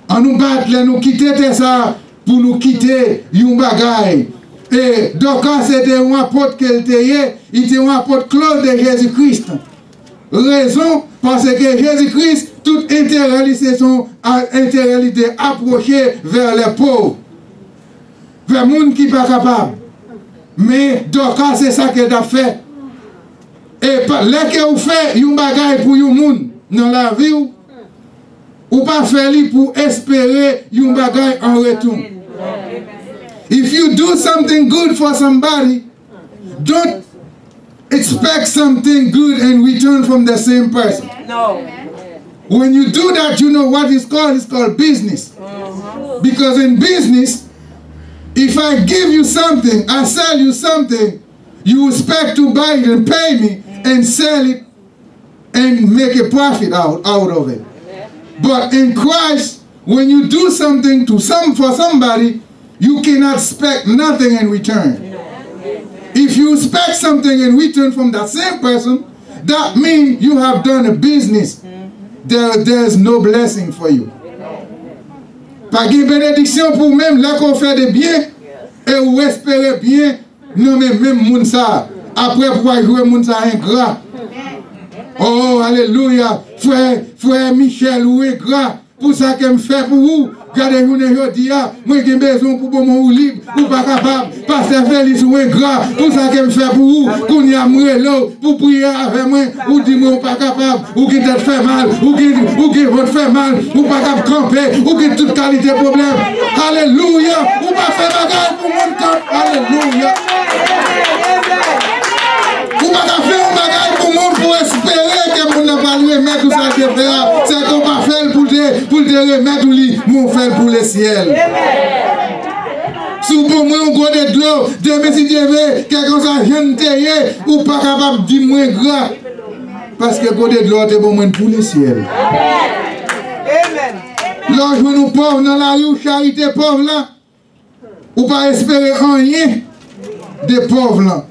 On nous bat, nous quitter ça pour nous quitter un bagaille. Et donc c'était un apôtre qu'elle était, il était un apôtre clos de Jésus-Christ. Raison parce que Jésus-Christ, tout intérêt, c'est son intérêt approché vers les pauvres, vers les gens qui ne sont pas capables. Mais donc c'est ça qu'elle a fait. Et là que vous faites un bagage pour les gens dans la vie, ou pas faire pour espérer un bagage en retour. If you do something good for somebody, don't expect something good in return from the same person. No. When you do that, you know what it's called? It's called business. Because in business, if I give you something, I sell you something, you expect to buy it and pay me and sell it and make a profit out of it. But in Christ, when you do something for somebody, you cannot expect nothing in return. If you expect something in return from that same person, that means you have done a business. There's no blessing for you. Pas de bénédiction pour même là qu'on fait des biens et vous espérez bien, non mais même moun ça. Après pouvoir jouer moun ça ingrat. Oh, alléluia. Frère Michel ou ingrat. Pour ça qu'elle me fait pour vous. Regardez, vous ne dis pas, moi j'ai besoin pour mon libre, ou pas capable, pasteur Félix ou ingrat, tout ça qu'elle me fait pour vous, qu'on y a mourir l'eau, pour prier avec moi, ou dis-moi pas capable, ou qui te fait mal, ou qui votre fait mal, ou pas capable de camper, ou qui toute qualité de problème. Alléluia, ou pas faire bagage pour mon temps. Alléluia. Ou pas faire un bagage pour mon pour espérer que mon n'a pas lui remettre tout ça que faire. C'est qu'on va faire pour te remettre mon fait pour le ciel. Si pour moi on connaît de l'eau, demain si Dieu veut, quelqu'un ça jeune taillé, ou pas capable de dire moins gras. Parce que côté de l'eau, c'est pour moi pour le ciel. Amen. Lorsque nous pauvres dans la rue, charité pauvre là, ou pas espérer rien des pauvres là.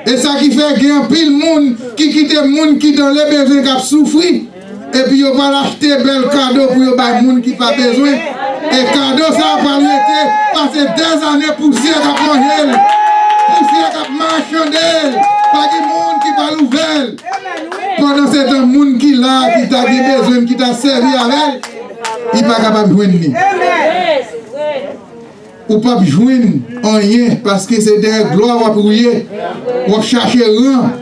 Et ça qui fait qu'il y a un pile monde qui quitte le monde qui dans les besoins qui a souffert. Et puis on va acheter bel cadeau pour les gens qui n'ont pas besoin. Et cadeau ça va lui être passer des années poussière à manger. Poussière à marchander. Pas de monde qui va l'ouvrir. Pendant ce temps, le monde qui là, qui t'a besoin, qui t'a servi avec, il n'est pas capable de joindre. Ou pas joindre rien parce que c'est des gloires à prier. On cherche rien.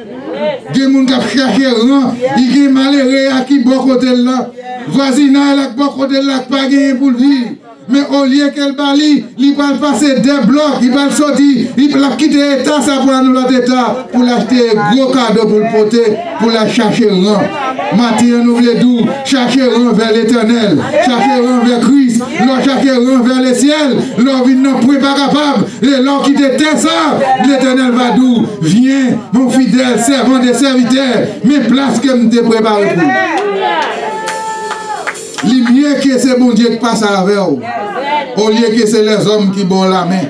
Des gens qui cherchent rien. Il y a malheureux qui bon côté là. Voisinage qui bon côté là, pas gagné pour vivre. Mais au lieu qu'elle balie, il va passer des blocs, il va sortir, il va quitter l'État, ça pour nous l'autre État, pour l'acheter un gros cadeau pour le porter, pour la chercher rang. Maintenant, nous voulons chercher rang vers l'Éternel, chercher rang vers Christ, l'on chercher rang vers le ciel, l'on n'est pas capable, et l'on quitte ça, l'Éternel va dire, viens, mon fidèle servant des serviteurs, mes places que nous te préparé pour. Il mieux que c'est bon Dieu qui passe avec vous. Au lieu que c'est les hommes qui bon la main.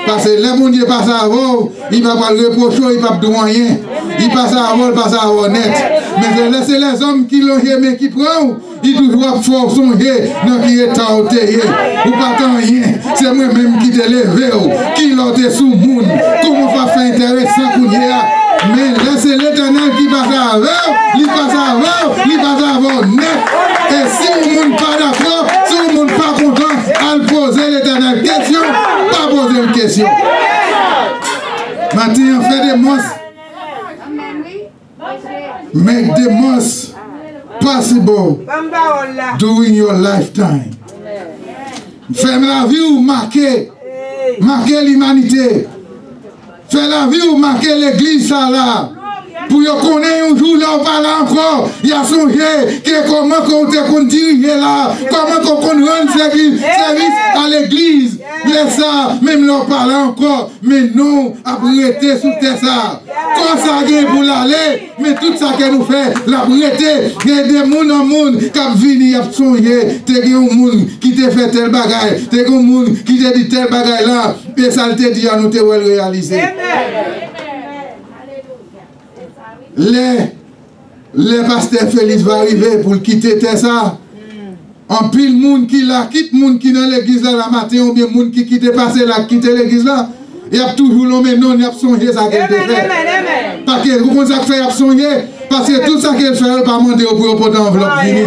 Parce que le bon Dieu passe avant, il va pas le reprocher, il va pas de rien. Il passe avant, il passe avant net. Mais laissez les hommes qui l'ont aimé, qui prennent, ils doivent fort songer dans qui est tauté. Ou pas tant rien. C'est moi-même qui t'ai levé, qui l'ont été sous le monde. Comment on va faire intéressant pour hier? Mais laissez l'Éternel qui passe avant, il passe avant, il passe avant net. Et si le monde pas d'accord, si le monde pas content, à poser l'Éternel question, pas poser une question. Maintenant, on fait des monstres. Make the most possible during your lifetime. Fais la vie ou marquer l'humanité. Fais la vie ou marquer l'église là. Pour qu'on ait un jour là, on parle encore. Il y a songé que comment on dirige là, comment on rend service à l'église. Laisse ça, même là on parle encore. Mais non, après sous terre ça. Quand ça vient pour l'aller, mais tout ça que nous fait, la priorité, il y a des gens en monde qui viennent, qui songé, il y a des gens qui te fait tel bagaille, il y a des gens qui te dit tel bagaille là, et ça te dit à nous te réaliser. Les pasteurs Félix va arriver pour quitter ça. En pile monde qui la quitte, monde qui dans l'église là la matin, ou bien monde qui quitte passer là, quitte l'église là. Il y a toujours l'homme, mais non, il y a songé ça qu'elle fait. Parce que vous comprenez ça que fait, il y a songé. Parce que tout ça qu'elle fait, elle ne va pas demander au bureau pour d'enveloppe finie.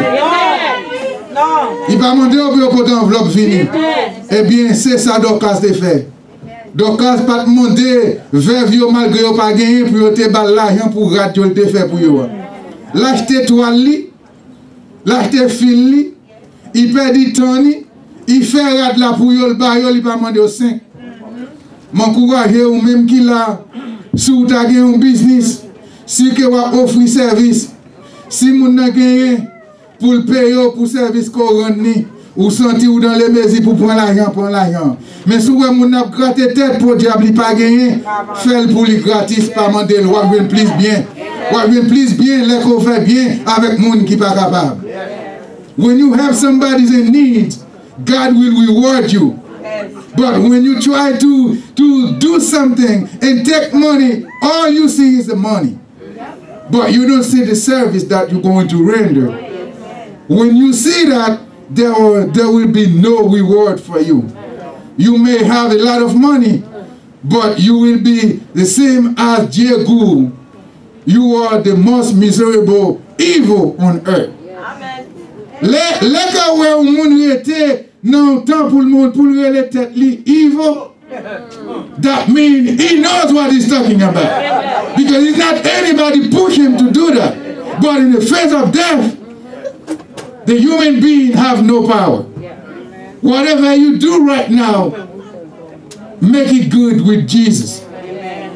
Il va demander au bureau pour d'enveloppe finie. Eh bien, c'est ça Dorcas de fait. Dorcas pas demander vers vieux malgré vous pas gagné pour te battre l'argent pour rater le fait pour vous. L'acheter toile li, l'acheter fil li, il perd du temps li, il fait rat là pour vous le bar, il pas demander au 5. M'encourager ou même qui là, si vous avez un business, si vous avez offert service, si vous avez gagné pour le payer pour service qu'on rend, ou sentir ou dans les maisons pour prendre l'argent, Mais si vous avez gratté tête pour le diable, il pas gagné, faites pour lui gratis, pas demander le roi, plus bien. Roi, plus bien, les qu'on fait bien avec le monde qui n'est pas capable. When you have somebody in need, God will reward you. But when you try to do something and take money, all you see is the money. But you don't see the service that you're going to render. When you see that, there will be no reward for you. You may have a lot of money, but you will be the same as Jehu. You are the most miserable evil on earth. Les cas où le monde était non temps pour le monde pour le tête evil, that means he knows what he's talking about. Because it's not anybody push him to do that. But in the face of death, the human being have no power. Whatever you do right now, make it good with Jesus.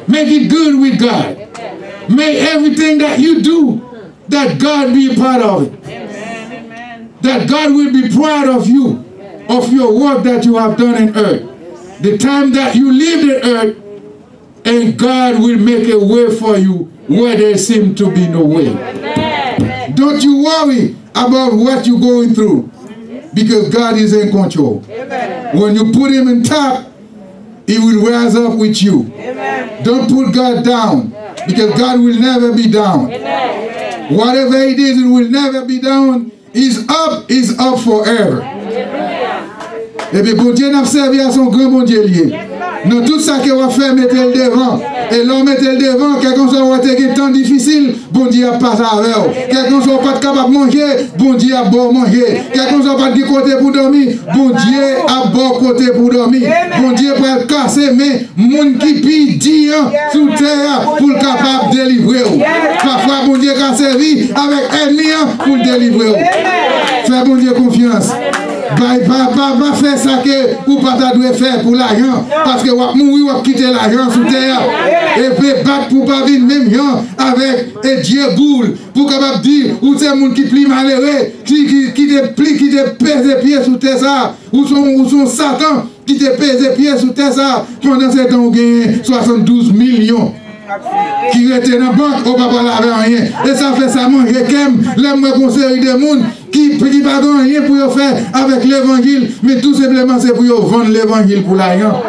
Make it good with God. Make everything that you do, that God be a part of it. That God will be proud of you, of your work that you have done in earth. The time that you lived in earth, and God will make a way for you where there seems to be no way. Don't you worry about what you're going through, because God is in control. When you put him in top, he will rise up with you. Don't put God down, because God will never be down. Whatever it is, it will never be down. Is up forever. Et bien, bon Dieu n'a servi à son grand bon Dieu lié. Dans tout ça qu'il va faire, mettez-le devant. Et l'homme mettez-le devant, quelqu'un soit un temps difficile, bon Dieu a pas avec vous. Quelqu'un soit pas capable de manger, bon Dieu a bon manger. Quelqu'un soit pas de côté pour dormir, bon Dieu a bon côté pour dormir. Bon Dieu peut casser, mais monde qui pille dit sous terre pour le capable de délivrer. Parfois, bon Dieu a servi avec ennemi pour le délivrer. Fais bon Dieu confiance. Pas faire ça que ou pas doit faire pour l'argent, parce que vous mourir ou quitter l'argent sous terre et puis battre pour pas vivre même gens avec Dieu boule pour capable dire ou c'est monde qui plie malheureux qui te pèse les pieds sous terre ça ou son Satan qui te pèse les pieds sous terre ça pendant ce temps on gagne 72 millions qui étaient dans la banque au papa n'avait rien et ça fait ça manger qu'aime l'aime conseiller des monde qui pas de rien pour faire avec l'évangile, mais tout simplement c'est pour vendre l'évangile pour l'argent.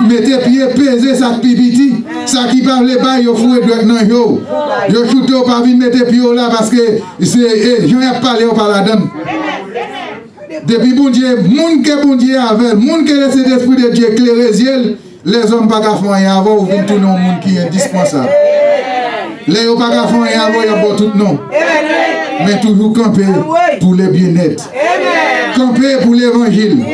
mettez pied, pesez ça pipiti. Ça qui parle les bails, vous fouez droit dans yo. Yo chute au pas venir mettre pied là parce que c'est j'en ai parlé au pas la donne. Depuis bon Dieu, moun que bon Dieu avec, moun que laisse l'esprit de Dieu éclairer ciel, les hommes pas qu'à faire rien avant ou venir tout non monde qui est indispensable. Les hommes pas qu'à faire rien avant, il y a bon tout non. Mais toujours camper pour le bien-être. Camper pour l'évangile.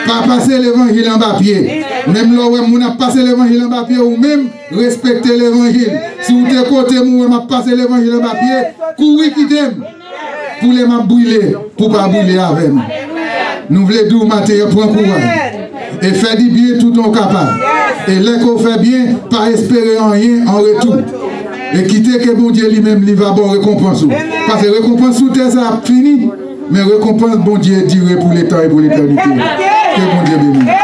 Pas passer l'évangile en papier. Même là où on a passé l'évangile en papier ou même respecter l'évangile. Si vous êtes côté moi, on a passé l'évangile en papier, courir qui t'aime. Pour les m'a brûler, pour pas brûler avec nous. Nous voulons dire matin, prends courage. Et faire du bien tout en capable. Et là qu'on fait bien, pas espérer en rien en retour. Et quitter que bon Dieu lui-même lui va bon récompense. Parce que récompense sous terre ça a fini. Mais récompense bon Dieu dirait pour les temps et pour l'éternité. Que bon Dieu bénisse.